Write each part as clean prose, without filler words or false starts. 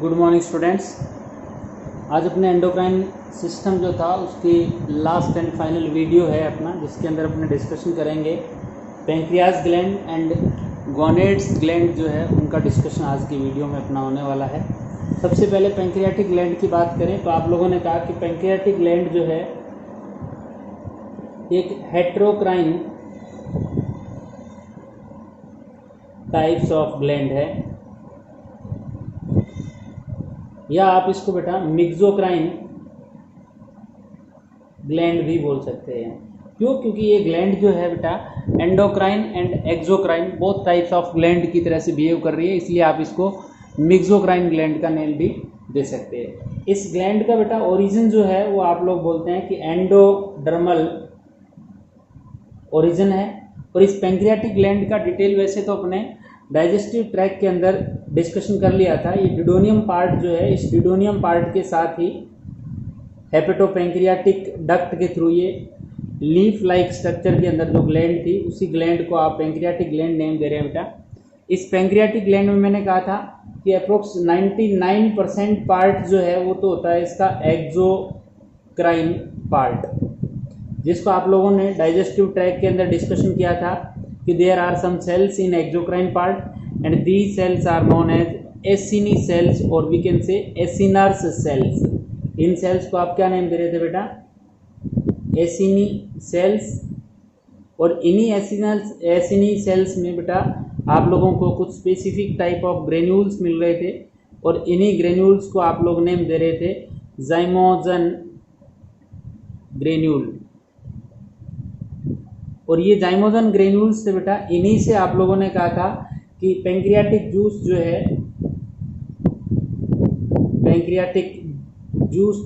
Good morning students. आज अपने endocrine system जो था उसकी लास्ट एंड फाइनल वीडियो है अपना, जिसके अंदर अपने डिस्कशन करेंगे pancreas gland and gonads gland जो है उनका डिस्कशन आज की वीडियो में अपना होने वाला है। सबसे पहले पैंक्रियाटिक ग्लैंड की बात करें तो आप लोगों ने कहा कि पैंक्रियाटिक ग्लैंड जो है एक हेटेरोक्राइन टाइप्स ऑफ ग्लैंड है, या आप इसको बेटा मिक्सोक्राइन ग्लैंड भी बोल सकते हैं। क्यों? क्योंकि ये ग्लैंड जो है बेटा endocrine and exocrine both types of gland की तरह से बिहेव कर रही है, इसलिए आप इसको मिक्सोक्राइन ग्लैंड का नेम भी दे सकते हैं। इस ग्लैंड का बेटा ओरिजिन जो है वो आप लोग बोलते हैं कि एंडोडर्मल ओरिजिन है। और इस पैंक्रियाटिक ग्लैंड का डिटेल वैसे तो अपने डाइजेस्टिव ट्रैक के अंदर डिस्कशन कर लिया था। ये डिडोनियम पार्ट जो है, इस डिडोनियम पार्ट के साथ ही हेपेटोपैंक्रियाटिक डक्ट के थ्रू ये लीफ लाइक स्ट्रक्चर के अंदर जो ग्लैंड थी उसी ग्लैंड को आप पैंक्रियाटिक ग्लैंड नेम दे रहे हैं बेटा। इस पैंक्रियाटिक ग्लैंड में मैंने कहा था कि अप्रोक्स 99% पार्ट जो है वो तो होता है इसका एक्सोक्राइन पार्ट, जिसको आप लोगों ने डाइजेस्टिव ट्रैक के अंदर डिस्कशन किया था कि there are some cells in exocrine part and these cells are known as acini cells और we can say acinars sales. In sales को आप क्या नेम दे रहे थे बेटा? एसिनी सेल्स। और इन्हीं एसिनी सेल्स में बेटा आप लोगों को कुछ स्पेसिफिक टाइप ऑफ ग्रेन्यूल्स मिल रहे थे और इन्हीं ग्रेन्यूल्स को आप लोग नेम दे रहे थे जाइमोजन ग्रेन्यूल। और ये जाइमोजन ग्रेन्यूल्स से बेटा इन्हीं से आप लोगों ने कहा था कि पैंक्रियाटिक जूस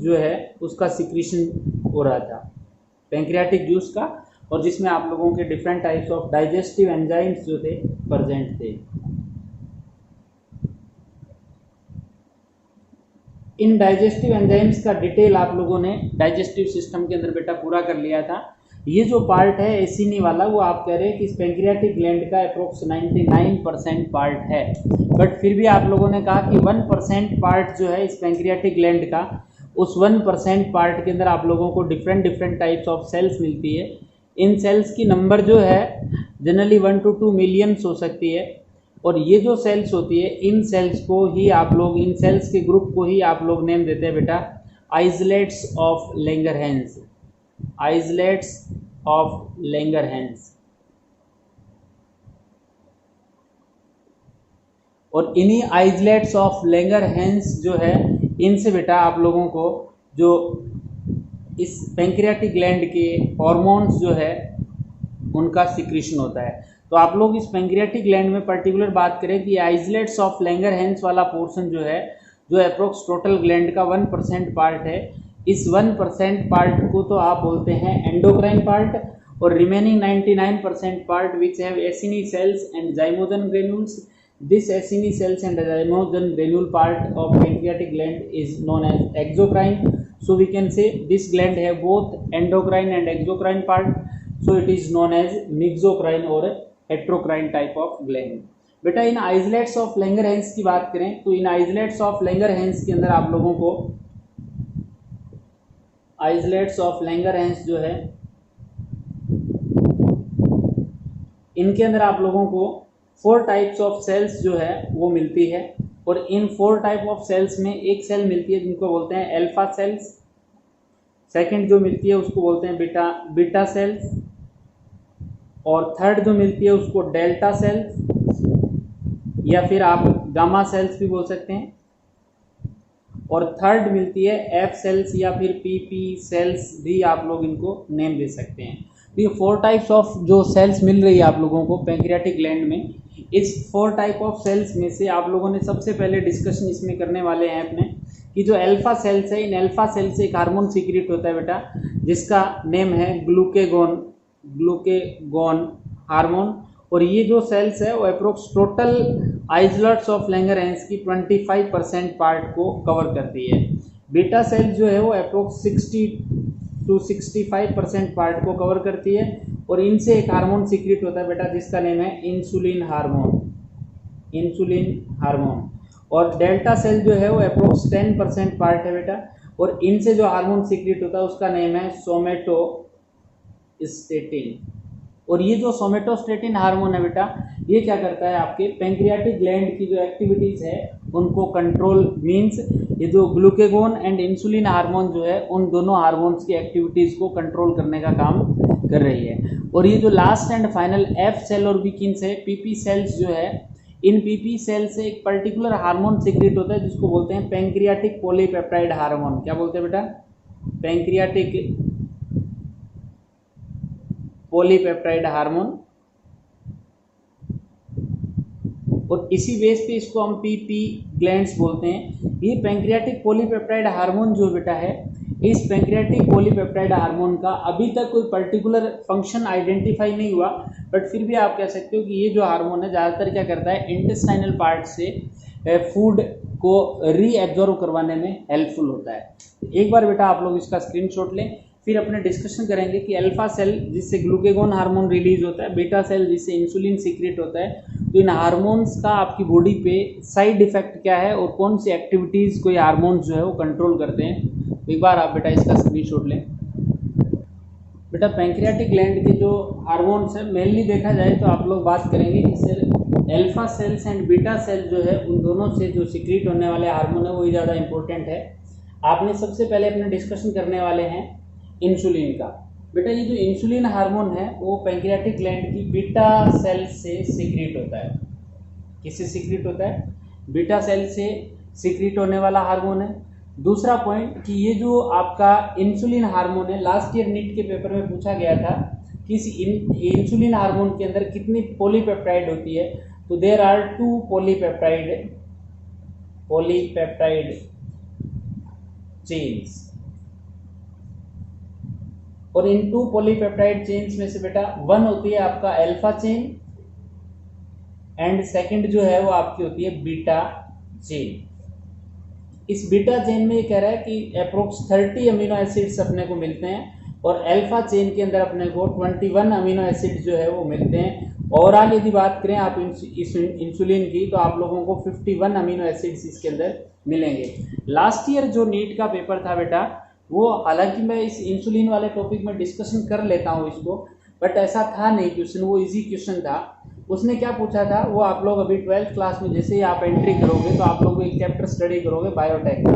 जो है उसका सिक्रीशन हो रहा था, पैंक्रियाटिक जूस का, और जिसमें आप लोगों के different types of digestive enzymes जो थे प्रेजेंट थे। इन डाइजेस्टिव एंजाइम्स का डिटेल आप लोगों ने डाइजेस्टिव सिस्टम के अंदर बेटा पूरा कर लिया था। ये जो पार्ट है एसिनी वाला वो आप कह रहे हैं कि इस पैंक्रियाटिक ग्लैंड का अप्रोक्स 99% पार्ट है, बट फिर भी आप लोगों ने कहा कि 1% पार्ट जो है इस पैंक्रियाटिक ग्लैंड का, उस 1% पार्ट के अंदर आप लोगों को डिफरेंट टाइप्स ऑफ सेल्स मिलती है। इन सेल्स की नंबर जो है जनरली 1 to 2 मिलियंस हो सकती है। और ये जो सेल्स होती है इन सेल्स को ही आप लोग, इन सेल्स के ग्रुप को ही आप लोग नेम देते हैं बेटा islets of Langerhans. Islets of Langerhans. और इन्हीं आइसलेट्स ऑफ लैंगरहैंस जो है इनसे बेटा आप लोगों को जो इस पैंक्रियाटिक ग्लैंड के हॉर्मोन्स जो है उनका सिक्रीशन होता है। तो आप लोग इस पैंक्रियाटिक ग्लैंड में पर्टिकुलर बात करें कि आइसलेट्स ऑफ लैंगरहैंस वाला पोर्शन जो है, जो अप्रोक्स टोटल ग्लैंड का 1% पार्ट है, इस 1% पार्ट को तो आप बोलते हैं एंडोक्राइन पार्ट, और remaining 99% part which have acini cells and zymogen granules, this acini cells and zymogen granule part of pancreatic gland is known as exocrine. So we can say this gland have both endocrine and exocrine part, so it is known as myxocrine or heterocrine type of gland। बेटा इन islets of Langerhans की बात करें तो इन islets of Langerhans के अंदर आप लोगों को आइसलेट्स ऑफ लैंगरहैंस जो है इनके अंदर आप लोगों को 4 टाइप्स ऑफ सेल्स जो है वो मिलती है। और इन 4 टाइप ऑफ सेल्स में एक सेल मिलती है जिनको बोलते हैं अल्फा सेल्स, सेकंड जो मिलती है उसको बोलते हैं बीटा सेल्स, और थर्ड जो मिलती है उसको डेल्टा सेल्स या फिर आप गामा सेल्स भी बोल सकते हैं, और थर्ड मिलती है एफ सेल्स या फिर पीपी सेल्स भी आप लोग इनको नेम दे सकते हैं। तो ये 4 टाइप्स ऑफ जो सेल्स मिल रही है आप लोगों को पैंक्रियाटिक ग्लैंड में, इस 4 टाइप ऑफ सेल्स में से आप लोगों ने सबसे पहले डिस्कशन इसमें करने वाले हैं अपने कि जो अल्फा सेल्स है, इन अल्फा सेल्स से एक हार्मोन सीक्रेट होता है बेटा जिसका नेम है ग्लूकेगोन हार्मोन। और ये जो सेल्स है वो approx total islets of Langerhans की 25% पार्ट को कवर करती है। बीटा सेल्स जो है वो अप्रोक्स 60 to 65% पार्ट को कवर करती है, और इनसे एक हार्मोन सीक्रेट होता है बेटा जिसका नेम है इंसुलिन हार्मोन। और डेल्टा सेल जो है वो अप्रोक्स 10% पार्ट है बेटा, और इनसे जो हार्मोन सीक्रेट होता है उसका नेम है सोमेटोस्टेटिन। और ये जो सोमेटोस्टेटिन हार्मोन है बेटा, ये क्या करता है, आपके पैंक्रियाटिक ग्लैंड की जो एक्टिविटीज है उनको कंट्रोल, मींस ये जो ग्लूकेगोन एंड इंसुलिन हार्मोन जो है उन दोनों हार्मोन्स की एक्टिविटीज को कंट्रोल करने का काम कर रही है। और ये जो last and final F cell और वीकिन से पीपी सेल्स जो है, इन पीपी सेल से एक पर्टिकुलर हार्मोन सीक्रेट होता है जिसको बोलते हैं पैंक्रियाटिक पॉलीपेप्टाइड हार्मोन। क्या बोलते हैं बेटा? Pancreatic polypeptide hormone. और इसी बेस पे इसको हम पीपी ग्लैंड्स बोलते हैं। ये पैंक्रियाटिक पॉलीपेप्टाइड हार्मोन जो बेटा है, इस पैंक्रियाटिक पॉलीपेप्टाइड हार्मोन का अभी तक कोई पर्टिकुलर फंक्शन आइडेंटिफाई नहीं हुआ, बट फिर भी आप कह सकते हो कि ये जो हार्मोन है ज़्यादातर क्या करता है, इंटेस्टाइनल पार्ट से फूड को रीएब्जॉर्व करवाने में हेल्पफुल होता है। एक बार बेटा आप लोग इसका स्क्रीनशॉट लें, फिर अपने डिस्कशन करेंगे कि अल्फा सेल जिससे ग्लूकेगोन हार्मोन रिलीज होता है, बीटा सेल जिससे इंसुलिन सीक्रेट होता है, तो इन हार्मोन्स का आपकी बॉडी पे साइड इफेक्ट क्या है और कौन सी एक्टिविटीज़ कोई हार्मोन्स जो है वो कंट्रोल करते हैं। एक बार आप बेटा इसका स्क्रीनशॉट लें। बेटा पैंक्रियाटिक ग्लैंड के जो हार्मोन्स है मेनली देखा जाए तो आप लोग बात करेंगे कि sir alpha cells and beta cell जो है उन दोनों से जो सीक्रेट होने वाले हार्मोन है वही ज़्यादा इंपॉर्टेंट है। आपने सबसे पहले अपने डिस्कशन करने वाले हैं इंसुलिन का। बेटा ये जो इंसुलिन हार्मोन है वो पैंक्रियाटिक ग्लैंड की बीटा सेल से सीक्रेट होता है। किससे सीक्रेट होता है? बीटा सेल से सीक्रेट होने वाला हार्मोन है। दूसरा पॉइंट कि ये जो आपका इंसुलिन हार्मोन है, लास्ट ईयर नीट के पेपर में पूछा गया था कि इस इंसुलिन हार्मोन के अंदर कितनी पॉलीपेप्टाइड होती है, तो देयर आर 2 पॉलीपेप्टाइड चेन्स। और इन 2 पॉलीपेप्टाइड चेन्स में से बेटा 1 होती है आपका अल्फा चेन एंड सेकंड जो है वो आपकी होती है बीटा चेन। इस बीटा चेन में ये कह रहा है कि अप्रोक्स 30 अमीनो एसिड्स अपने को मिलते हैं और अल्फा चेन के अंदर अपने को 21 अमीनो एसिड जो है वो मिलते हैं। ओवरऑल यदि बात करें आप इस इंसुलिन की तो आप लोगों को 51 अमीनो एसिड्स इसके अंदर मिलेंगे। लास्ट ईयर जो नीट का पेपर था बेटा, वो हालांकि मैं इस इंसुलिन वाले टॉपिक में डिस्कशन कर लेता हूँ इसको, बट ऐसा था नहीं क्वेश्चन, वो इजी क्वेश्चन था। उसने क्या पूछा था, वो आप लोग अभी 12th क्लास में जैसे ही आप एंट्री करोगे तो आप लोग एक चैप्टर स्टडी करोगे बायोटेक का।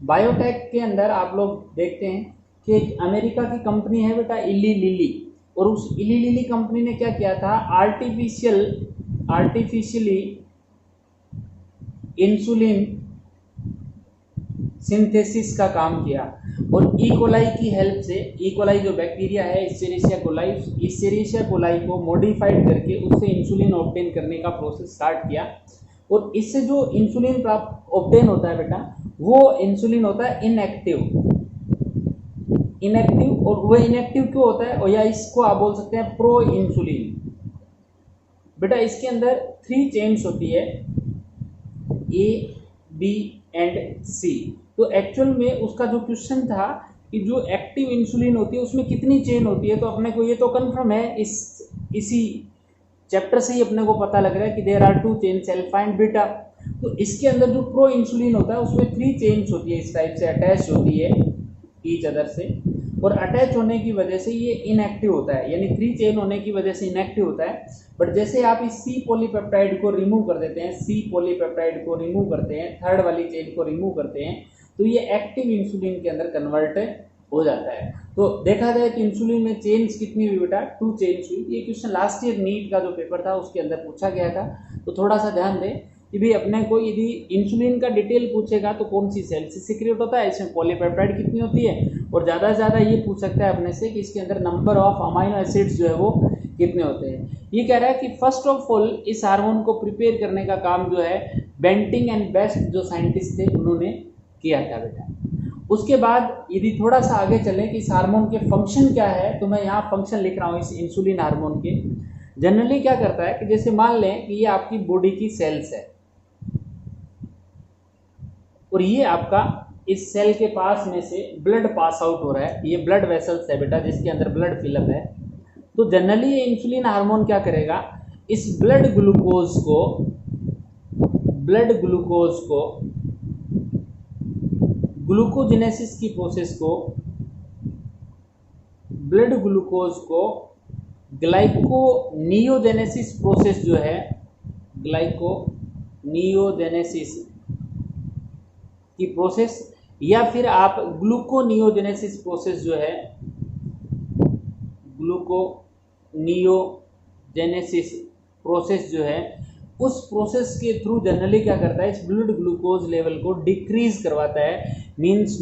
बायोटेक के अंदर आप लोग देखते हैं कि एक अमेरिका की कंपनी है बेटा इली लिली, और उस इली लिली कंपनी ने क्या किया था, आर्टिफिशियली इंसुलिन सिंथेसिस का काम किया। और ई कोलाई की हेल्प से, ई कोलाई जो बैक्टीरिया है इसेरिशिया कोलाई को मॉडिफाइड करके उससे इंसुलिन ऑब्टेन करने का प्रोसेस स्टार्ट किया। और इससे जो इंसुलिन प्राप्त ऑब्टेन होता है बेटा, वो इंसुलिन होता है इनएक्टिव। और वो इनएक्टिव क्यों होता है, और या इसको आप बोल सकते हैं प्रो इंसुलिन। बेटा इसके अंदर 3 चेन्स होती है, ए बी एंड सी। तो एक्चुअल में उसका जो क्वेश्चन था कि जो एक्टिव इंसुलिन होती है उसमें कितनी चेन होती है, तो अपने को ये तो कंफर्म है, इसी चैप्टर से ही अपने को पता लग रहा है कि there are 2 chains alpha and beta. तो इसके अंदर जो प्रो इंसुलिन होता है उसमें 3 चेन्स होती है, इस टाइप से अटैच होती है ईच अदर से, और अटैच होने की वजह से ये इनएक्टिव होता है, यानी 3 चेन होने की वजह से इनएक्टिव होता है। बट जैसे आप इस सी पॉलीपेप्टाइड को रिमूव कर देते हैं, सी पॉलीपेप्टाइड को रिमूव करते हैं, थर्ड वाली चेन को रिमूव करते हैं, तो ये एक्टिव इंसुलिन के अंदर कन्वर्ट हो जाता है। तो देखा जाए तो इंसुलिन में चेन्स कितनी हुई बेटा, 2 चेन्स हुई। ये क्वेश्चन लास्ट ईयर नीट का जो पेपर था उसके अंदर पूछा गया था। तो थोड़ा सा ध्यान दें कि भाई अपने को यदि इंसुलिन का डिटेल पूछेगा तो कौन सी सेल से सीक्रेट होता है, इसमें पॉलीपेप्टाइड कितनी होती है, और ज़्यादा से ज़्यादा ये पूछ सकता है अपने से कि इसके अंदर नंबर ऑफ अमाइनो एसिड्स जो है वो कितने होते हैं। ये कह रहा है कि फर्स्ट ऑफ ऑल इस हार्मोन को प्रिपेयर करने का काम जो है बेंटिंग एंड बेस्ट जो साइंटिस्ट थे उन्होंने किया था बेटा। उसके बाद यदि थोड़ा सा आगे चलें कि इस हार्मोन के फंक्शन क्या है, तो मैं यहाँ फंक्शन लिख रहा हूँ इस इंसुलिन हार्मोन के। जनरली क्या करता है कि जैसे मान लें कि ये आपकी बॉडी की सेल्स है और ये आपका इस सेल के पास में से ब्लड पास आउट हो रहा है, ये ब्लड वेसल्स है बेटा जिसके अंदर ब्लड फिलअप है। तो जनरली ये इंसुलिन हार्मोन क्या करेगा, इस ब्लड ग्लूकोज को ब्लड ग्लूकोज को, ग्लूकोजेनेसिस की प्रोसेस को, ब्लड ग्लूकोज को ग्लाइकोनियोजेनेसिस प्रोसेस जो है, ग्लाइकोनियोजेनेसिस की प्रोसेस, या फिर आप ग्लूकोनियोजेनेसिस प्रोसेस जो है, ग्लूकोनियोजेनेसिस प्रोसेस जो है, उस प्रोसेस के थ्रू जनरली क्या करता है, इस ब्लड ग्लूकोज लेवल को डिक्रीज करवाता है, मींस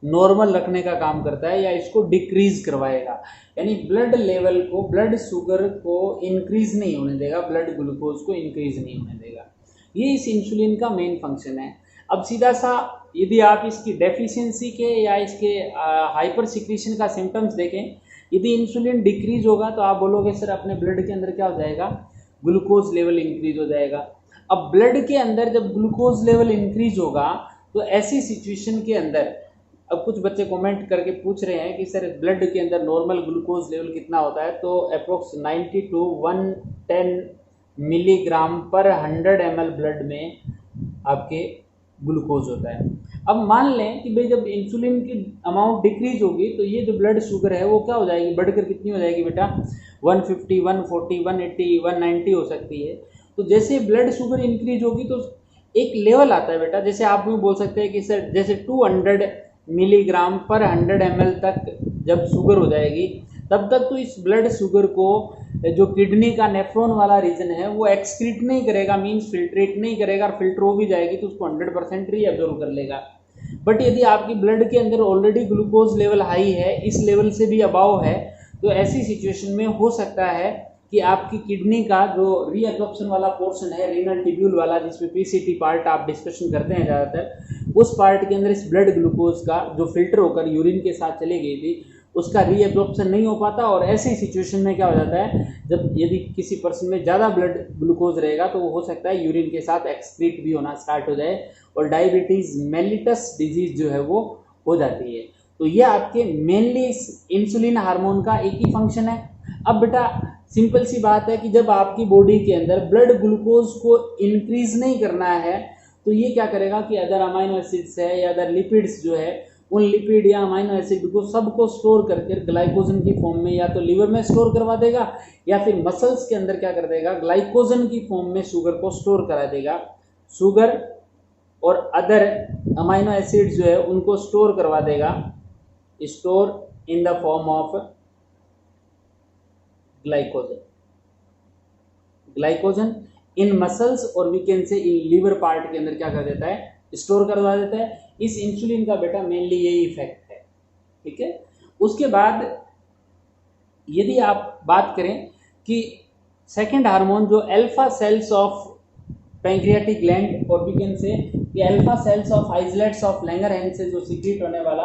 नॉर्मल रखने का काम करता है, या इसको डिक्रीज करवाएगा। यानी ब्लड लेवल को, ब्लड शुगर को इंक्रीज नहीं होने देगा, ब्लड ग्लूकोज को इंक्रीज नहीं होने देगा। ये इस इंसुलिन का मेन फंक्शन है। अब सीधा सा यदि आप इसकी डेफिशिएंसी के या इसके हाइपर सिक्रीशन का सिम्टम्स देखें, यदि इंसुलिन डिक्रीज होगा तो आप बोलोगे सर अपने ब्लड के अंदर क्या हो जाएगा, ग्लूकोज लेवल इंक्रीज हो जाएगा। अब ब्लड के अंदर जब ग्लूकोज लेवल इंक्रीज होगा तो ऐसी सिचुएशन के अंदर, अब कुछ बच्चे कमेंट करके पूछ रहे हैं कि सर ब्लड के अंदर नॉर्मल ग्लूकोज लेवल कितना होता है, तो अप्रोक्स 90 to 110 मिलीग्राम पर 100 ml ब्लड में आपके ग्लूकोज होता है। अब मान लें कि भाई जब इंसुलिन की अमाउंट डिक्रीज होगी तो ये जो ब्लड शुगर है वो क्या हो जाएगी, बढ़कर कितनी हो जाएगी बेटा, 150, 140, 180, 190 हो सकती है। तो जैसे ब्लड शुगर इंक्रीज होगी तो एक लेवल आता है बेटा, जैसे आप भी बोल सकते हैं कि सर जैसे 200 मिलीग्राम पर 100 ml तक जब शुगर हो जाएगी, तब तक तो इस ब्लड शुगर को जो किडनी का नेफ्रॉन वाला रीजन है वो एक्सक्रीट नहीं करेगा, मींस फिल्ट्रेट नहीं करेगा, और फिल्टर हो भी जाएगी तो उसको 100% रीअब्जॉर्ब कर लेगा। बट यदि आपकी ब्लड के अंदर ऑलरेडी ग्लूकोज लेवल हाई है, इस लेवल से भी अबाव है, तो ऐसी सिचुएशन में हो सकता है कि आपकी किडनी का जो रीअब्जॉर्प्शन वाला पोर्शन है, रीनल ट्यूब्यूल वाला, जिसमें पीसीटी पार्ट आप डिस्कशन करते हैं ज़्यादातर, उस पार्ट के अंदर इस ब्लड ग्लूकोज का जो फिल्टर होकर यूरिन के साथ चली गई थी उसका रीअब्जॉर्प्शन नहीं हो पाता, और ऐसी सिचुएशन में क्या हो जाता है, जब यदि किसी पर्सन में ज़्यादा ब्लड ग्लूकोज रहेगा तो वो हो सकता है यूरिन के साथ एक्सक्रीट भी होना स्टार्ट हो जाए, और डायबिटीज़ मेलिटस डिजीज जो है वो हो जाती है। तो ये आपके मेनली इंसुलिन हार्मोन का एक ही फंक्शन है। अब बेटा सिंपल सी बात है कि जब आपकी बॉडी के अंदर ब्लड ग्लूकोज को इंक्रीज नहीं करना है तो ये क्या करेगा कि अदर अमाइनो एसिड्स है या अदर लिपिड्स जो है, उन लिपिड या अमाइनो एसिड को सबको स्टोर करके ग्लाइकोजन की फॉर्म में या तो लिवर में स्टोर करवा देगा, या फिर मसल्स के अंदर क्या कर देगा, ग्लाइकोजन की फॉर्म में शुगर को स्टोर करा देगा। शुगर और अदर अमाइनो एसिड जो है उनको स्टोर करवा देगा, store in the form of glycogen in muscles, और we can say in liver part के अंदर क्या कर देता है, स्टोर करवा देता है। इस इंसुलिन का बेटा मेनली यही इफेक्ट है, ठीक है। उसके बाद यदि आप बात करें कि सेकंड हार्मोन जो alpha cells of pancreatic gland, और वी कैन से कि alpha cells of islets of Langerhans से जो सीक्रेट होने वाला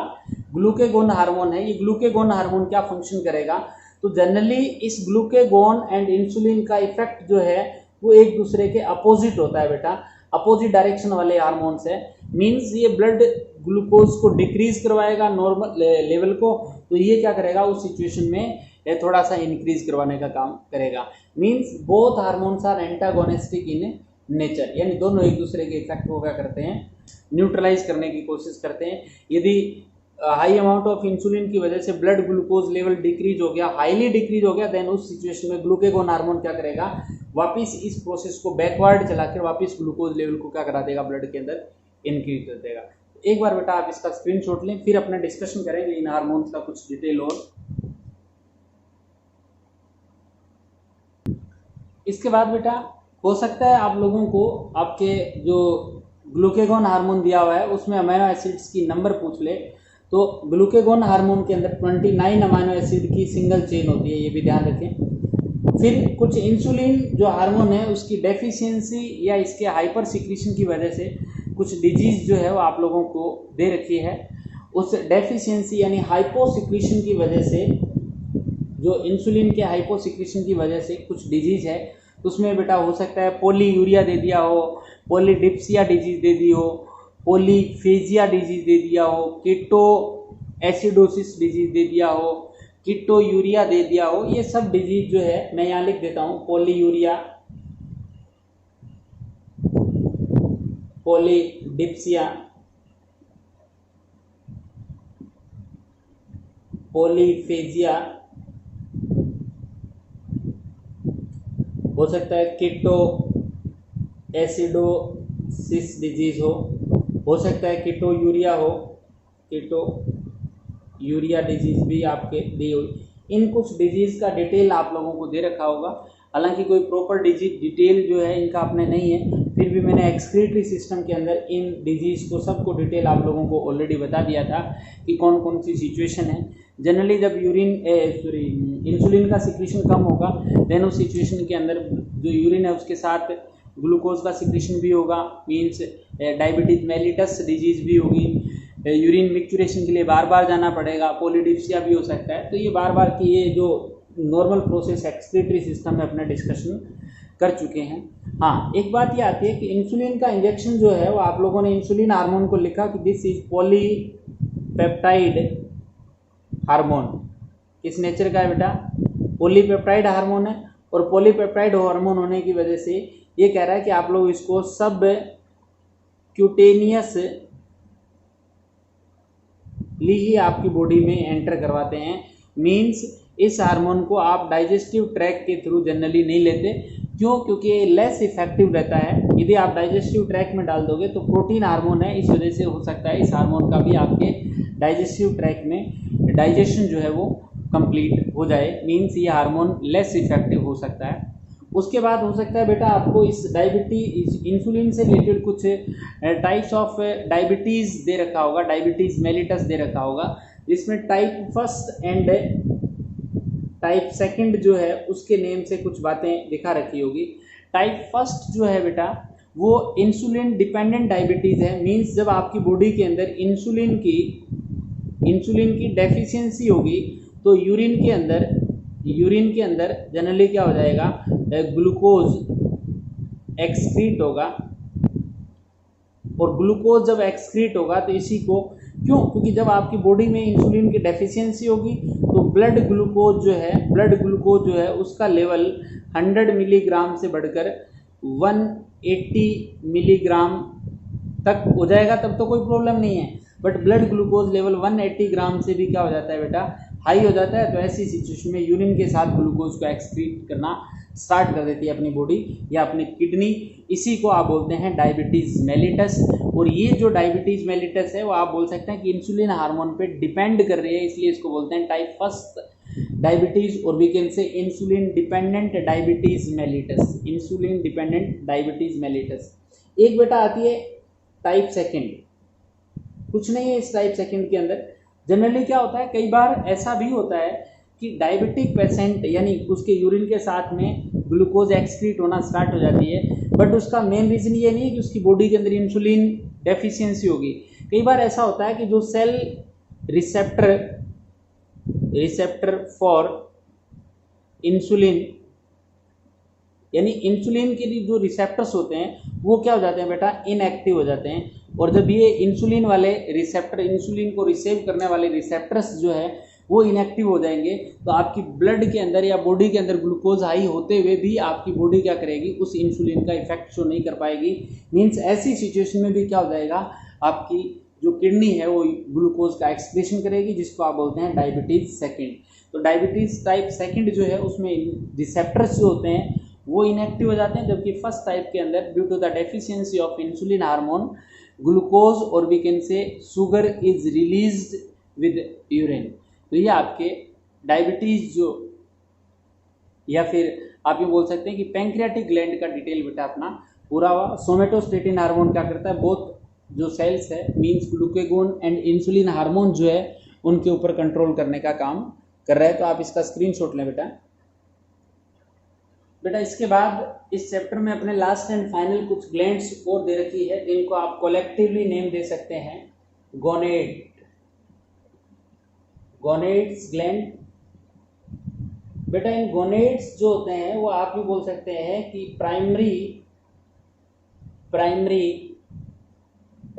ग्लूकेगोन हार्मोन है, ये ग्लूकेगोन हार्मोन क्या फंक्शन करेगा, तो जनरली इस ग्लूकेगोन एंड इंसुलिन का इफेक्ट जो है वो एक दूसरे के अपोजिट होता है बेटा, अपोजिट डायरेक्शन वाले हार्मोन्स है। मींस ये ब्लड ग्लूकोज को डिक्रीज करवाएगा नॉर्मल लेवल को, तो ये क्या करेगा उस सिचुएशन में थोड़ा सा इंक्रीज करवाने का काम करेगा। Means both hormones are antagonistic in nature, यानी दोनों एक दूसरे के इफेक्ट को क्या करते हैं, न्यूट्रलाइज करने की कोशिश करते हैं। यदि हाई अमाउंट ऑफ इंसुलिन की वजह से ब्लड ग्लूकोज लेवल डिक्रीज हो गया, हाईली डिक्रीज हो गया, देन उस सिचुएशन में ग्लूकेगोन हार्मोन क्या करेगा, वापस इस प्रोसेस को बैकवर्ड चलाकर वापस ग्लूकोज लेवल को क्या करा देगा, ब्लड के अंदर इंक्रीज कर देगा। एक बार बेटा आप इसका स्क्रीनशॉट लें, फिर अपना डिस्कशन करेंगे इन हार्मोन्स का कुछ डिटेल और। इसके बाद बेटा हो सकता है आप लोगों को आपके जो ग्लूकेगोन हार्मोन दिया हुआ है उसमें अमीनो एसिड्स की नंबर पूछ ले, तो ग्लूकेगोन हार्मोन के अंदर 29 अमीनो एसिड की सिंगल चेन होती है, ये भी ध्यान रखें। फिर कुछ इंसुलिन जो हार्मोन है उसकी डेफिशिएंसी या इसके हाइपर सिक्रीशन की वजह से कुछ डिजीज जो है वो आप लोगों को दे रखी है। उस डेफिशिएंसी यानी हाइपोसिक्रीशन की वजह से, जो इंसुलिन के हाइपोसिक्रीशन की वजह से कुछ डिजीज है, उसमें बेटा हो सकता है पॉलीयूरिया दे दिया हो, पॉलीडिप्सिया डिजीज दे दी हो, पॉलीफेजिया डिजीज दे दिया हो, कीटो एसिडोसिस डिजीज दे दिया हो, कीटो यूरिया दे दिया हो। ये सब डिजीज जो है मैं यहाँ लिख देता हूँ, पॉलीयूरिया, पॉलीडिप्सिया, पॉलीफेजिया, हो सकता है कीटो एसिडोसिस डिजीज हो सकता है कीटो यूरिया हो, कीटो यूरिया डिजीज भी आपके दी हुई। इन कुछ डिजीज का डिटेल आप लोगों को दे रखा होगा, हालांकि कोई प्रॉपर डिटेल जो है इनका अपने नहीं है, फिर भी मैंने एक्सक्रीटरी सिस्टम के अंदर इन डिजीज को सबको डिटेल आप लोगों को ऑलरेडी बता दिया था कि कौन कौन सी सिचुएशन है। जनरली जब इंसुलिन का सिक्रीशन कम होगा देन उस सिचुएशन के अंदर जो यूरिन है उसके साथ ग्लूकोज का सिक्रीशन भी होगा, मीन्स डायबिटीज मेलिटस डिजीज भी होगी, यूरिन मिक्चुरेशन के लिए बार बार जाना पड़ेगा, पॉलीडिप्सिया भी हो सकता है। तो ये बार बार की ये जो नॉर्मल प्रोसेस एक्सक्रीटरी सिस्टम में अपना डिस्कशन कर चुके हैं। हाँ, एक बात ये आती है कि इंसुलिन का इंजेक्शन जो है वो आप लोगों ने इंसुलिन हार्मोन को लिखा कि दिस इज पॉलीपेप्टाइड हार्मोन। किस नेचर का है बेटा? पॉलीपेप्टाइड हार्मोन है, और पॉलीपेप्टाइड हार्मोन होने की वजह से ये कह रहा है कि आप लोग इसको सब क्यूटेनियस ही आपकी बॉडी में एंटर करवाते हैं। मींस इस हार्मोन को आप डाइजेस्टिव ट्रैक के थ्रू जनरली नहीं लेते। क्यों? क्योंकि ये लेस इफेक्टिव रहता है। यदि आप डाइजेस्टिव ट्रैक में डाल दोगे तो प्रोटीन हार्मोन है, इस वजह से हो सकता है इस हार्मोन का भी आपके डाइजेस्टिव ट्रैक में डाइजेशन जो है वो कंप्लीट हो जाए। मींस ये हार्मोन लेस इफेक्टिव हो सकता है। उसके बाद हो सकता है बेटा आपको इस इंसुलिन से रिलेटेड कुछ टाइप्स ऑफ डायबिटीज़ दे रखा होगा, डायबिटीज़ मेलिटस दे रखा होगा, जिसमें type first and type second जो है उसके नेम से कुछ बातें दिखा रखी होगी। टाइप फर्स्ट जो है बेटा वो इंसुलिन डिपेंडेंट डायबिटीज़ है। मींस जब आपकी बॉडी के अंदर इंसुलिन की डेफिशिएंसी होगी तो यूरिन के अंदर जनरली क्या हो जाएगा, ग्लूकोज एक्सक्रीट होगा, और ग्लूकोज जब एक्सक्रीट होगा तो इसी को क्योंकि जब आपकी बॉडी में इंसुलिन की डेफिशिएंसी होगी तो ब्लड ग्लूकोज जो है उसका लेवल 100 मिलीग्राम से बढ़कर 180 मिलीग्राम तक हो जाएगा, तब तो कोई प्रॉब्लम नहीं है। बट ब्लड ग्लूकोज लेवल 180 ग्राम से भी क्या हो जाता है बेटा, हाई हो जाता है। तो ऐसी सिचुएशन में यूरिन के साथ ग्लूकोज को एक्सक्रीट करना स्टार्ट कर देती है अपनी बॉडी या अपनी किडनी। इसी को आप बोलते हैं डायबिटीज़ मेलिटस। और ये जो डायबिटीज़ मेलिटस है वो आप बोल सकते हैं कि इंसुलिन हार्मोन पे डिपेंड कर रही है, इसलिए इसको बोलते हैं टाइप फर्स्ट डायबिटीज़, और we can say insulin dependent diabetes mellitus, insulin dependent diabetes mellitus. एक बेटा आती है टाइप सेकेंड। कुछ नहीं है इस टाइप सेकेंड के अंदर। जनरली क्या होता है, कई बार ऐसा भी होता है कि डायबिटिक पेशेंट यानी उसके यूरिन के साथ में ग्लूकोज एक्सक्रीट होना स्टार्ट हो जाती है, बट उसका मेन रीज़न ये नहीं है कि उसकी बॉडी के अंदर इंसुलिन डेफिशिएंसी होगी। कई बार ऐसा होता है कि जो सेल रिसेप्टर फॉर इंसुलिन यानी इंसुलिन के लिए जो रिसेप्टर्स होते हैं वो क्या हो जाते हैं बेटा, इनएक्टिव हो जाते हैं। और जब ये इंसुलिन वाले रिसेप्टर, इंसुलिन को रिसीव करने वाले रिसेप्टर्स जो है वो इनएक्टिव हो जाएंगे, तो आपकी ब्लड के अंदर या बॉडी के अंदर ग्लूकोज हाई होते हुए भी आपकी बॉडी क्या करेगी, उस इंसुलिन का इफेक्ट शो नहीं कर पाएगी। मीन्स ऐसी सिचुएशन में भी क्या हो जाएगा, आपकी जो किडनी है वो ग्लूकोज का एक्सक्रीशन करेगी, जिसको आप बोलते हैं डायबिटीज सेकेंड। तो डायबिटीज टाइप सेकेंड जो है उसमें रिसेप्टर्स जो होते हैं वो इनएक्टिव हो जाते हैं, जबकि फर्स्ट टाइप के अंदर due to the deficiency of insulin hormone glucose और we can say sugar is released with urine. तो ये आपके डायबिटीज जो, या फिर आप ये बोल सकते हैं कि पैंक्रियाटिक ग्लैंड का डिटेल बेटा अपना पूरा हुआ। सोमेटोस्टेटिन हार्मोन क्या करता है, बोथ जो सेल्स है means glucagon and insulin hormone जो है उनके ऊपर कंट्रोल करने का काम कर रहा है। तो आप इसका स्क्रीनशॉट लें बेटा। इसके बाद इस चैप्टर में अपने लास्ट एंड फाइनल कुछ ग्लैंड्स और दे रखी है जिनको आप कलेक्टिवली नेम दे सकते हैं गोनेड्स ग्लैंड। बेटा इन गोनेड्स जो होते हैं वो आप भी बोल सकते हैं कि प्राइमरी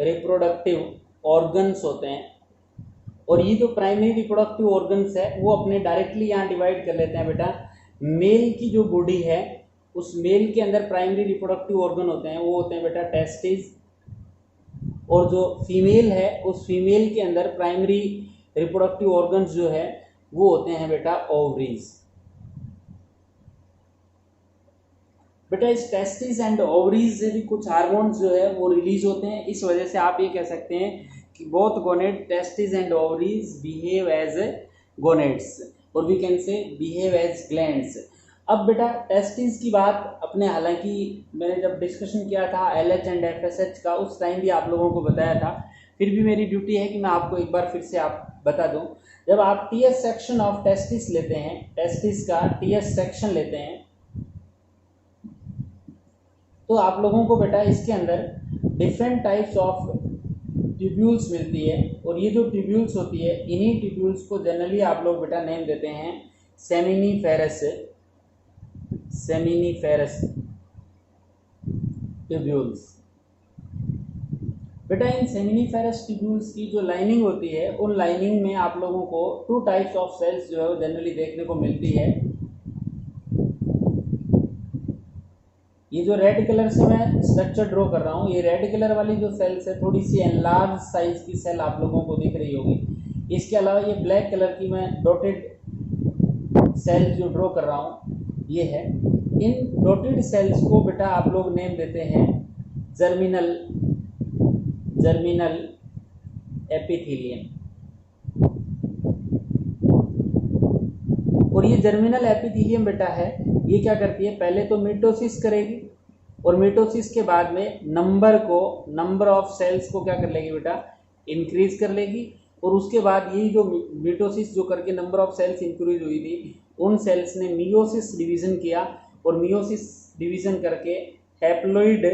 रिप्रोडक्टिव ऑर्गन्स होते हैं। और ये जो प्राइमरी रिप्रोडक्टिव ऑर्गन्स है वो अपने डायरेक्टली यहाँ डिवाइड कर लेते हैं बेटा। मेल की जो बॉडी है उस मेल के अंदर प्राइमरी रिप्रोडक्टिव ऑर्गन होते हैं, वो होते हैं बेटा टेस्टिस, और जो फीमेल है उस फीमेल के अंदर प्राइमरी रिप्रोडक्टिव ऑर्गन्स जो है वो होते हैं बेटा ओवरीज। बेटा इस टेस्टिस एंड ओवरीज से भी कुछ हार्मोन्स जो है वो रिलीज होते हैं, इस वजह से आप ये कह सकते हैं कि both gonad testis and ovaries behave as gonads और we can say behave as glands. अब बेटा टेस्टिस की बात अपने, हालांकि मैंने जब डिस्कशन किया था LH एंड FSH का उस टाइम भी आप लोगों को बताया था, फिर भी मेरी ड्यूटी है कि मैं आपको एक बार फिर से आप बता दूं। जब आप TS सेक्शन ऑफ टेस्टिस लेते हैं, टेस्टिस का TS सेक्शन लेते हैं, तो आप लोगों को बेटा इसके अंदर डिफरेंट टाइप्स ऑफ ट्यूब्यूल्स मिलती है और ये जो ट्यूब्यूल्स होती है इन्हीं ट्यूब्यूल्स को जनरली आप लोग बेटा नेम देते हैं सेमिनिफेरस ट्यूब्यूल्स। बेटा इन सेमिनिफेरस ट्यूब्यूल्स की जो लाइनिंग होती है उन लाइनिंग में आप लोगों को 2 टाइप्स ऑफ सेल्स जो है वो जनरली देखने को मिलती है। ये जो रेड कलर से मैं स्ट्रक्चर ड्रॉ कर रहा हूँ, ये रेड कलर वाली जो सेल्स है थोड़ी सी एनलार्ज साइज की सेल आप लोगों को दिख रही होगी। इसके अलावा ये ब्लैक कलर की मैं डॉटेड सेल जो ड्रॉ कर रहा हूँ ये है। इन डॉटेड सेल्स को बेटा आप लोग नेम देते हैं जर्मिनल एपिथेलियम। और ये जर्मिनल एपिथेलियम बेटा है, ये क्या करती है, पहले तो मिटोसिस करेगी और मिटोसिस के बाद में नंबर ऑफ सेल्स को क्या कर लेगी बेटा, इंक्रीज कर लेगी। और उसके बाद यही जो मिटोसिस जो करके नंबर ऑफ सेल्स इंक्रीज हुई थी उन सेल्स ने मियोसिस डिवीजन किया और मियोसिस डिवीजन करके हैप्लॉइड,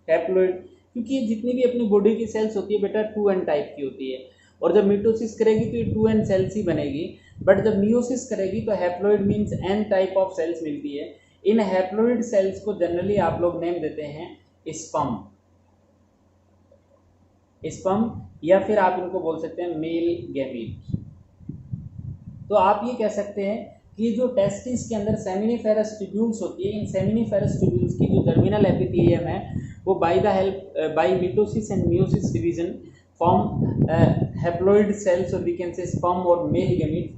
क्योंकि जितनी भी अपनी बॉडी की सेल्स होती है बेटा 2n टाइप की होती है और जब मिटोसिस करेगी तो ये 2n सेल्स ही बनेगी। बट जब मियोसिस करेगी तो haploid means n type of cells मिलती है। इन हैप्लॉइड सेल्स को जनरली आप लोग नेम देते हैं स्पर्म या फिर आप इनको बोल सकते हैं मेल गैमीट। तो आप ये कह सकते हैं कि जो टेस्टिस के अंदर सेमिनिफेरस ट्यूब्यूल्स होती है, इन सेमिनिफेरस ट्यूब्यूल्स की जो जर्मिनल एपिथेलियम है वो by mitosis and meiosis division form haploid cells और वी कैन से स्पर्म और मेल गैमीट।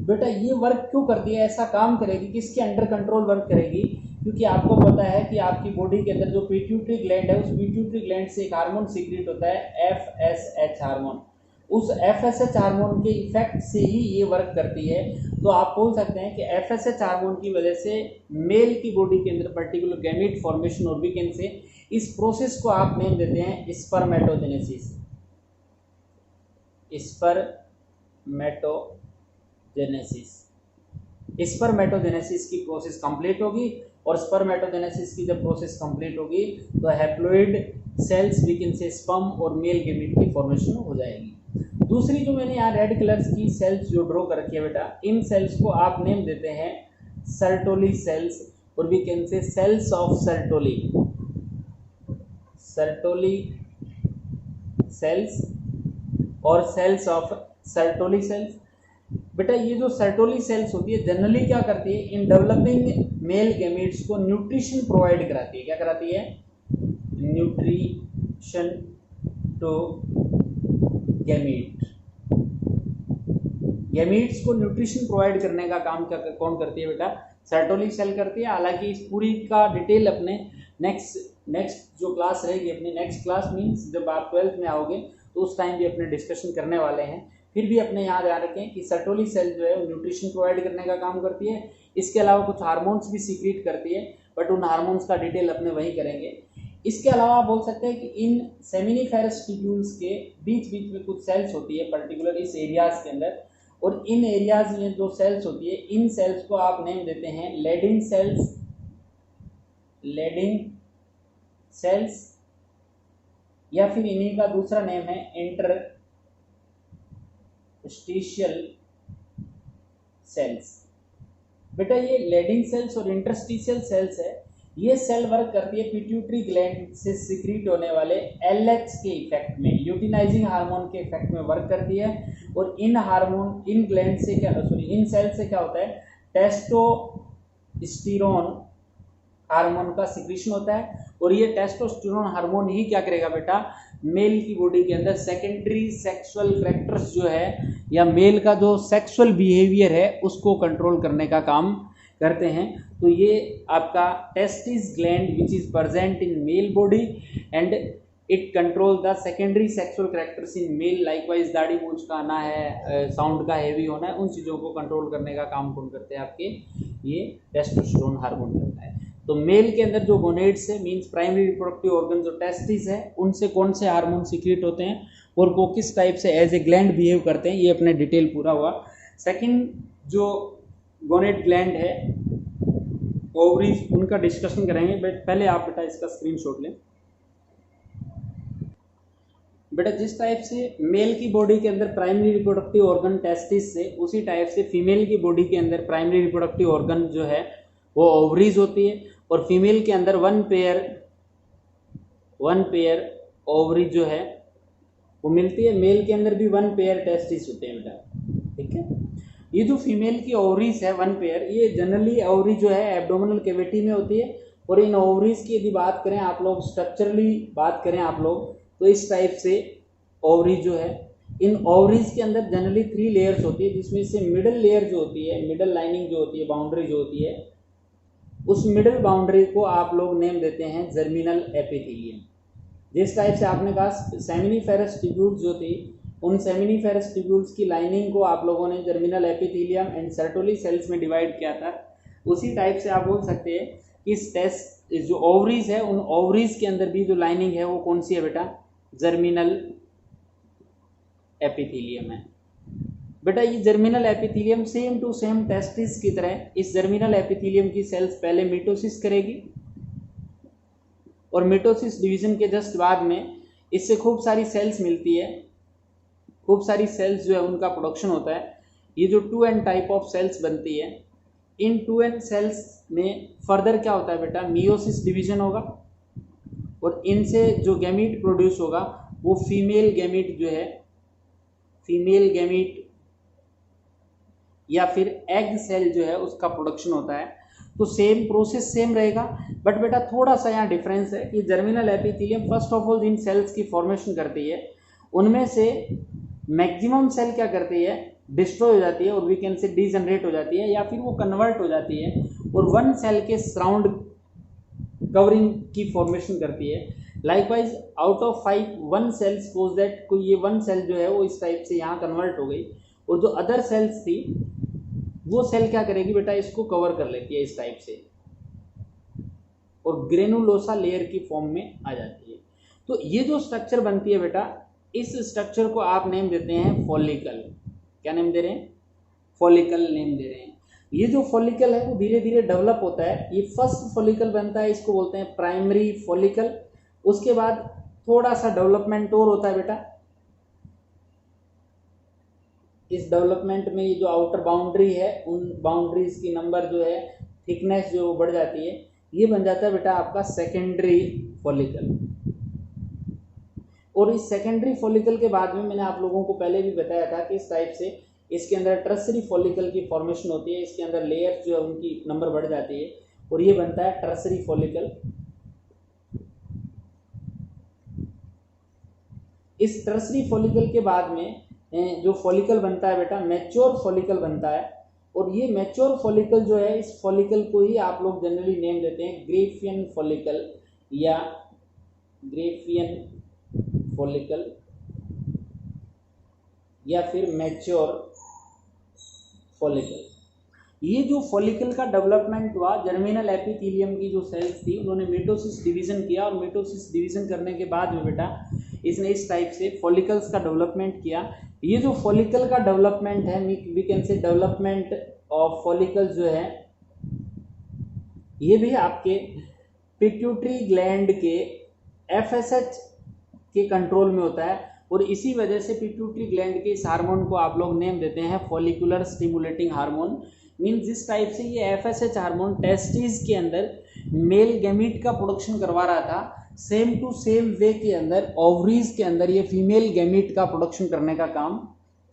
बेटा ये वर्क क्यों करती है, ऐसा काम करेगी, किसके अंडर कंट्रोल वर्क करेगी, क्योंकि आपको पता है कि आपकी बॉडी के अंदर जो पिट्यूटरी ग्लैंड है उस पिट्यूटरी ग्लैंड से एक हार्मोन सीक्रेट होता है FSH हार्मोन। उस FSH हार्मोन के इफेक्ट से ही ये वर्क करती है। तो आप बोल सकते हैं कि FSH हार्मोन की वजह से मेल की बॉडी के अंदर पर्टिकुलर गैमीट फॉर्मेशन और वी कैन से इस प्रोसेस को आप नेम देते हैं स्पर्मेटोजेनेसिस। स्पर्मेटोजेनेसिस की प्रोसेस कंप्लीट होगी और स्पर्मेटोजेनेसिस की जब प्रोसेस कंप्लीट होगी तो haploid cells we can say sperm और मेल गैमीट की फॉर्मेशन हो जाएगी। दूसरी जो मैंने यहाँ रेड कलर्स की सेल्स जो ड्रॉ कर रखी है बेटा, इन सेल्स को आप नेम देते हैं सर्टोली सेल्स और we can say cells of Sertoli cells और सेल्स ऑफ सर्टोली सेल्स। बेटा ये जो सर्टोली सेल्स होती है जनरली क्या करती है, इन डेवलपिंग मेल गैमीट्स को न्यूट्रिशन प्रोवाइड कराती है। क्या कराती है, न्यूट्रिशन टू गैमीट्स को न्यूट्रिशन प्रोवाइड करने का काम कौन करती है बेटा, सर्टोली सेल करती है। हालांकि इस पूरी का डिटेल अपने नेक्स्ट जो क्लास रहेगी, अपनी नेक्स्ट क्लास मींस जब आप 12th में आओगे तो उस टाइम भी अपने डिस्कशन करने वाले हैं। फिर भी अपने याद आ रखें कि सर्टोली सेल जो है वो न्यूट्रिशन प्रोवाइड करने का काम करती है। इसके अलावा कुछ हार्मोन्स भी सीक्रेट करती है, बट उन हार्मोन्स का डिटेल अपने वहीं करेंगे। इसके अलावा आप बोल सकते हैं कि इन सेमिनिफेरस ट्यूब्यूल्स के बीच में कुछ सेल्स होती है पर्टिकुलर इस एरियाज के अंदर, और इन एरियाज में जो सेल्स होती है इन सेल्स को आप नेम देते हैं लेडिंग सेल्स या फिर इन्हीं का दूसरा नेम है इंटरस्टिशियल सेल्स। बेटा ये लेडिंग सेल्स और इंटरस्टिशियल सेल्स है, ये सेल वर्क करती है पिट्यूटरी ग्लैंड से सीक्रेट होने वाले LH के इफेक्ट में, ल्यूटिनाइजिंग हार्मोन के इफेक्ट में वर्क करती है। और इन ग्लैंड से इन सेल से क्या होता है, टेस्टोस्टेरोन हार्मोन का सिक्रीशन होता है और ये टेस्टोस्टेरोन हार्मोन ही क्या करेगा बेटा, मेल की बॉडी के अंदर सेकेंडरी सेक्सुअल करैक्टर्स जो है या मेल का जो सेक्सुअल बिहेवियर है उसको कंट्रोल करने का काम करते हैं। तो ये आपका testis gland which is present in male body and it control the secondary sexual characters in male. Likewise दाढ़ी मूंछ का आना है, साउंड का हैवी होना है, उन चीज़ों को कंट्रोल करने का काम कौन करते हैं आपके, ये टेस्टोस्टेरोन हार्मोन करता है। तो मेल के अंदर जो गोनेड्स है मींस प्राइमरी रिप्रोडक्टिव ऑर्गन जो टेस्टिस है उनसे कौन से हार्मोन सीक्रेट होते हैं और वो किस टाइप से एज ए ग्लैंड बिहेव करते हैं, ये अपने डिटेल पूरा हुआ। सेकंड जो गोनेड ग्लैंड है ओवरीज, उनका डिस्कशन करेंगे। बट पहले आप बेटा इसका स्क्रीनशॉट लें। बेटा जिस टाइप से मेल की बॉडी के अंदर प्राइमरी रिप्रोडक्टिव ऑर्गन टेस्टिस से, उसी टाइप से फीमेल की बॉडी के अंदर प्राइमरी रिप्रोडक्टिव ऑर्गन जो है वो ओवरीज होती है और फीमेल के अंदर वन पेयर ओवरीज जो है वो मिलती है। मेल के अंदर भी वन पेयर टेस्टिस होते हैं बेटा, ठीक है। ये जो फीमेल की ओवरीज है वन पेयर, ये जनरली ओवरी जो है एब्डोमिनल कैविटी में होती है। और इन ओवरीज की यदि बात करें आप लोग, स्ट्रक्चरली बात करें आप लोग, तो इस टाइप से ओवरीज जो है, इन ओवरीज के अंदर जनरली 3 लेयर्स होती है, जिसमें से मिडल लेयर जो होती है, मिडल लाइनिंग जो होती है, बाउंड्री जो होती है, उस मिडल बाउंड्री को आप लोग नेम देते हैं जर्मिनल एपिथेलियम। जिस टाइप से आपने कहा सेमिनिफेरस ट्यूब्यूल्स जो थी, उन सेमिनिफेरस ट्यूब्यूल्स की लाइनिंग को आप लोगों ने germinal epithelium and Sertoli cells में डिवाइड किया था, उसी टाइप से आप बोल सकते हैं कि इस टेस्ट जो ओवरीज है, उन ओवरीज के अंदर भी जो लाइनिंग है वो कौन सी है बेटा, जर्मिनल एपिथेलियम है। बेटा ये germinal epithelium same to same testis की तरह इस जर्मिनल एपिथेलियम की सेल्स पहले मिटोसिस करेगी और मिटोसिस डिवीजन के जस्ट बाद में इससे खूब सारी सेल्स मिलती है, खूब सारी सेल्स जो है उनका प्रोडक्शन होता है। ये जो 2n टाइप ऑफ सेल्स बनती है, इन 2n सेल्स में फर्दर क्या होता है बेटा, मियोसिस डिवीजन होगा और इनसे जो गैमीट प्रोड्यूस होगा वो फीमेल गैमीट जो है, फीमेल गैमीट या फिर एग सेल जो है उसका प्रोडक्शन होता है। तो सेम प्रोसेस सेम रहेगा, बट बेटा थोड़ा सा यहाँ डिफरेंस है कि germinal epithelium first of all जिन सेल्स की फॉर्मेशन करती है उनमें से मैक्सिमम सेल क्या करती है, डिस्ट्रॉय हो जाती है और वी कैन से डीजनरेट हो जाती है या फिर वो कन्वर्ट हो जाती है और वन सेल के सराउंड कवरिंग की फॉर्मेशन करती है। Likewise out of 5 1 cell suppose that कोई ये 1 सेल जो है वो इस टाइप से यहाँ कन्वर्ट हो गई और जो अदर सेल्स थी वो सेल क्या करेगी बेटा, इसको कवर कर लेती है इस टाइप से और ग्रेनुलोसा लेयर की फॉर्म में आ जाती है। तो ये जो स्ट्रक्चर बनती है बेटा, इस स्ट्रक्चर को आप नेम देते हैं फॉलिकल। क्या नेम दे रहे हैं, फॉलिकल नेम दे रहे हैं। ये जो फॉलिकल है वो धीरे धीरे डेवलप होता है। ये फर्स्ट फॉलिकल बनता है, इसको बोलते हैं प्राइमरी फॉलिकल। उसके बाद थोड़ा सा डेवलपमेंट और होता है बेटा, इस डेवलपमेंट में ये जो आउटर बाउंड्री है उन बाउंड्रीज की नंबर जो है, थिकनेस जो बढ़ जाती है, ये बन जाता है बेटा आपका सेकेंडरी फॉलिकल। और इस सेकेंडरी फॉलिकल के बाद में मैंने आप लोगों को पहले भी बताया था कि इस टाइप से इसके अंदर टर्सरी फॉलिकल की फॉर्मेशन होती है, इसके अंदर लेयर्स जो है उनकी नंबर बढ़ जाती है और ये बनता है टर्सरी फॉलिकल। इस टर्सरी फॉलिकल के बाद में जो फॉलिकल बनता है बेटा, मैच्योर फॉलिकल बनता है और ये मैच्योर फॉलिकल जो है, इस फॉलिकल को ही आप लोग जनरली नेम देते हैं ग्रेफियन फॉलिकल या ग्रेफियन फॉलिकल या फिर मैच्योर फॉलिकल। ये जो फॉलिकल का डेवलपमेंट हुआ, जर्मिनल एपिथेलियम की जो सेल्स थी उन्होंने मिटोसिस डिवीजन किया और मिटोसिस डिवीजन करने के बाद में बेटा इसने इस टाइप से फॉलिकल्स का डेवलपमेंट किया। ये जो फॉलिकल का डेवलपमेंट है, we can say development of follicle जो है, ये भी आपके पिट्यूटरी ग्लैंड के एफएसएच के कंट्रोल में होता है और इसी वजह से पिट्यूटरी ग्लैंड के इस हार्मोन को आप लोग नेम देते हैं फॉलिकुलर स्टिमुलेटिंग हार्मोन। मीन्स जिस टाइप से ये एफएसएच हार्मोन टेस्टिस के अंदर मेल गैमीट का प्रोडक्शन करवा रहा था, सेम टू सेम वे के अंदर ओवरीज के अंदर ये फीमेल गैमीट का प्रोडक्शन करने का काम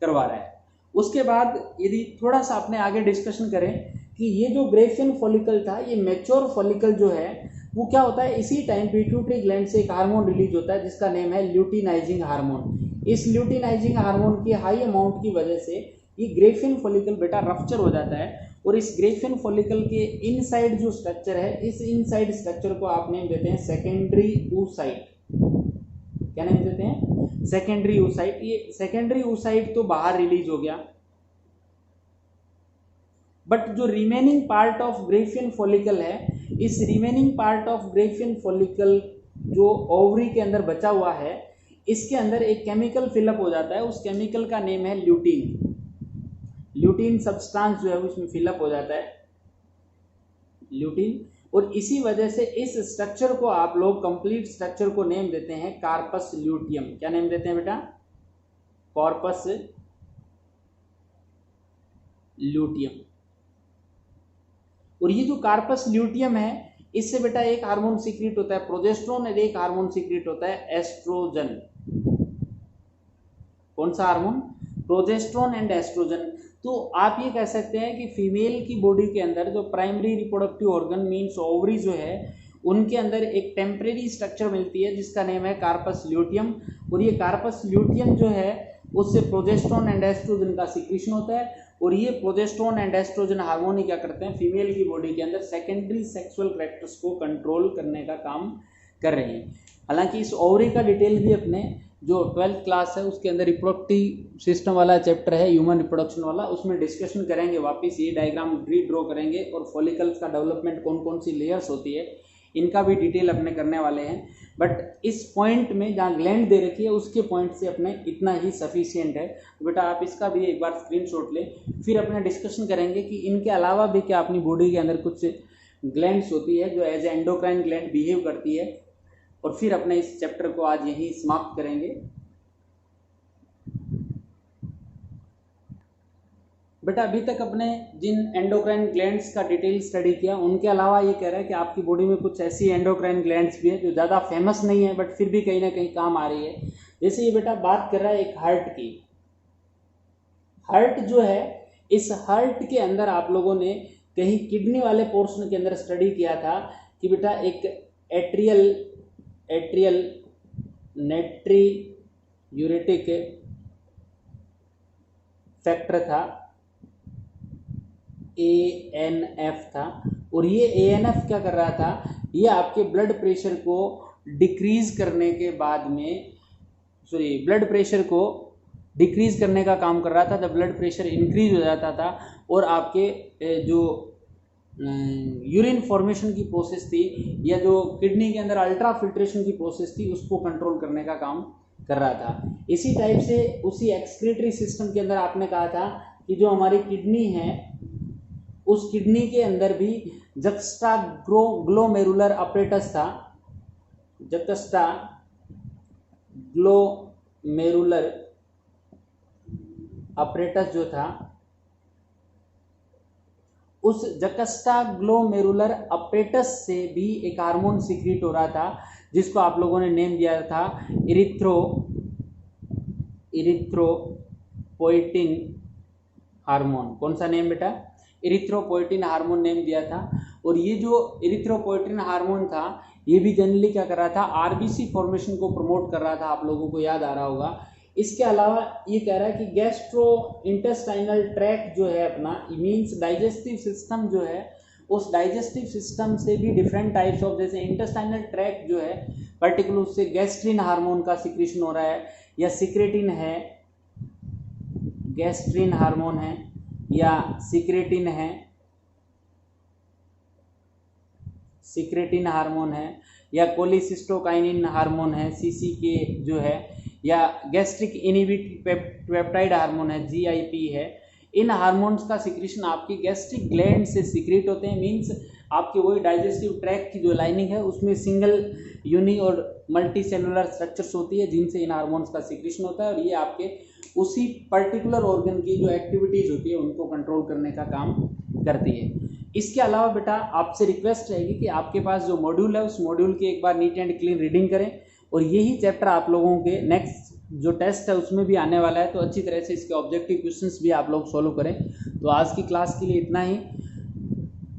करवा रहा है। उसके बाद यदि थोड़ा सा अपने आगे डिस्कशन करें कि ये जो ग्रेफियन फॉलिकल था, ये मैच्योर फॉलिकल जो है वो क्या होता है, इसी टाइम पिट्यूटरी ग्लैंड से एक हार्मोन रिलीज होता है जिसका नेम है ल्यूटिनाइजिंग हार्मोन। इस ल्यूटिनाइजिंग हार्मोन की हाई अमाउंट की वजह से ये ग्रेफिन फॉलिकल बेटा रप्चर हो जाता है, और इस ग्रेफिन फॉलिकल के इनसाइड जो स्ट्रक्चर है, इस इनसाइड स्ट्रक्चर को आप नेम देते हैं सेकेंडरी oocyte। क्या नेम देते हैं, सेकेंडरी oocyte। ये सेकेंडरी oocyte तो बाहर रिलीज हो गया, बट जो remaining part of Graafian follicle है, इस remaining part of Graafian follicle जो ओवरी के अंदर बचा हुआ है, इसके अंदर एक केमिकल फिलअप हो जाता है। उस केमिकल का नेम है ल्यूटीन। ल्यूटीन सब्सटेंस जो है उसमें फिलअप हो जाता है, ल्यूटीन। और इसी वजह से इस स्ट्रक्चर को आप लोग, कंप्लीट स्ट्रक्चर को नेम देते हैं कार्पस ल्यूटियम। क्या नेम देते हैं बेटा, कॉर्पस ल्यूटियम। और ये जो कार्पस ल्यूटियम है, इससे बेटा एक हार्मोन सीक्रेट होता है प्रोजेस्टेरोन, और एक हार्मोन सीक्रेट होता है एस्ट्रोजन। कौन सा हार्मोन, प्रोजेस्टेरोन एंड एस्ट्रोजन। तो आप ये कह सकते हैं कि फीमेल की बॉडी के अंदर जो primary reproductive organ means ovary जो है, उनके अंदर एक टेम्परेरी स्ट्रक्चर मिलती है जिसका नेम है कार्पस ल्यूटियम। और ये कार्पस ल्यूटियम जो है उससे प्रोजेस्टेरोन एंड एस्ट्रोजन का सिक्रीशन होता है, और ये प्रोजेस्टेरोन एंड एस्ट्रोजन हार्मोन ही क्या करते हैं, फीमेल की बॉडी के अंदर सेकेंडरी सेक्सुअल कैरेक्टर्स को कंट्रोल करने का काम कर रहे हैं। हालांकि इस ओवरी का डिटेल भी अपने जो 12th क्लास है उसके अंदर रिप्रोडक्टिव सिस्टम वाला चैप्टर है, ह्यूमन रिप्रोडक्शन वाला, उसमें डिस्कशन करेंगे, वापस ये डायग्राम रीड्रॉ करेंगे, और फॉलिकल्स का डेवलपमेंट कौन कौन सी लेयर्स होती है इनका भी डिटेल अपने करने वाले हैं। बट इस पॉइंट में जहाँ ग्लैंड दे रखी है उसके पॉइंट से अपने इतना ही सफिशिएंट है। तो बेटा आप इसका भी एक बार स्क्रीनशॉट लें, फिर अपने डिस्कशन करेंगे कि इनके अलावा भी क्या अपनी बॉडी के अंदर कुछ ग्लैंड्स होती है जो एज एंडोक्राइन ग्लैंड बिहेव करती है, और फिर अपने इस चैप्टर को आज यहीं समाप्त करेंगे। बेटा अभी तक अपने जिन एंडोक्राइन ग्लैंड्स का डिटेल स्टडी किया, उनके अलावा ये कह रहा है कि आपकी बॉडी में कुछ ऐसी एंडोक्राइन ग्लैंड्स भी है जो ज़्यादा फेमस नहीं है बट फिर भी कहीं ना कहीं काम आ रही है। जैसे ये बेटा बात कर रहा है एक हार्ट की। हार्ट जो है, इस हार्ट के अंदर आप लोगों ने कहीं किडनी वाले पोर्शन के अंदर स्टडी किया था कि बेटा एक एट्रियल नेट्रियूरेटिक फैक्टर था, ANF था। और ये ANF क्या कर रहा था, ये आपके ब्लड प्रेशर को डिक्रीज करने के बाद में, ब्लड प्रेशर को डिक्रीज करने का काम कर रहा था। जब ब्लड प्रेशर इंक्रीज हो जाता था और आपके जो यूरिन फॉर्मेशन की प्रोसेस थी, या जो किडनी के अंदर अल्ट्रा फिल्ट्रेशन की प्रोसेस थी, उसको कंट्रोल करने का काम कर रहा था। इसी टाइप से उसी एक्सक्रीटरी सिस्टम के अंदर आपने कहा था कि जो हमारी किडनी है, उस किडनी के अंदर भी जक्स्टा ग्लोमेरुलर अपरेटस था। जक्स्टा ग्लोमेरुलर अपरेटस जो था, उस जक्स्टा ग्लोमेरुलर अपरेटस से भी एक हार्मोन सीक्रेट हो रहा था जिसको आप लोगों ने नेम दिया था इरिथ्रोपोइटिन हार्मोन। कौन सा नेम बेटा, इरिथ्रोपोइटिन हार्मोन नेम दिया था। और ये जो इरिथ्रोपोइटिन हार्मोन था, ये भी जनरली क्या कर रहा था, आरबीसी फॉर्मेशन को प्रमोट कर रहा था, आप लोगों को याद आ रहा होगा। इसके अलावा ये कह रहा है कि गैस्ट्रो इंटेस्टाइनल ट्रैक्ट जो है अपना, मीन्स डाइजेस्टिव सिस्टम जो है, उस डाइजेस्टिव सिस्टम से भी डिफरेंट टाइप्स ऑफ, जैसे इंटेस्टाइनल ट्रैक्ट जो है पर्टिकुलर, उससे गैस्ट्रिन हार्मोन का सिक्रेशन हो रहा है, या सिक्रेटिन है, गैस्ट्रिन हार्मोन है, या सिक्रेटिन है, सिक्रेटिन हार्मोन है, या कोलिसिस्टोकाइनिन हार्मोन है, CCK जो है, या गैस्ट्रिक इनहिबिटरी पेप्टाइड हार्मोन है, GIP है। इन हार्मोन्स का सिक्रेशन आपकी गैस्ट्रिक ग्लैंड से सिक्रेट होते हैं। मींस आपके वही डाइजेस्टिव ट्रैक्ट की जो लाइनिंग है उसमें सिंगल, यूनि और मल्टी सेलुलर स्ट्रक्चर्स होती है जिनसे इन हार्मोन्स का सिक्रेशन होता है, और ये आपके उसी पर्टिकुलर ऑर्गन की जो एक्टिविटीज़ होती है उनको कंट्रोल करने का काम करती है। इसके अलावा बेटा आपसे रिक्वेस्ट रहेगी कि आपके पास जो मॉड्यूल है उस मॉड्यूल की एक बार नीट एंड क्लीन रीडिंग करें, और यही चैप्टर आप लोगों के नेक्स्ट जो टेस्ट है उसमें भी आने वाला है, तो अच्छी तरह से इसके ऑब्जेक्टिव क्वेश्चंस भी आप लोग सॉल्व करें। तो आज की क्लास के लिए इतना ही।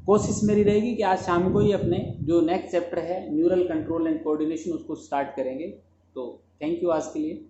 कोशिश मेरी रहेगी कि आज शाम को ही अपने जो नेक्स्ट चैप्टर है न्यूरल कंट्रोल एंड कोऑर्डिनेशन उसको स्टार्ट करेंगे। तो थैंक यू आज के लिए।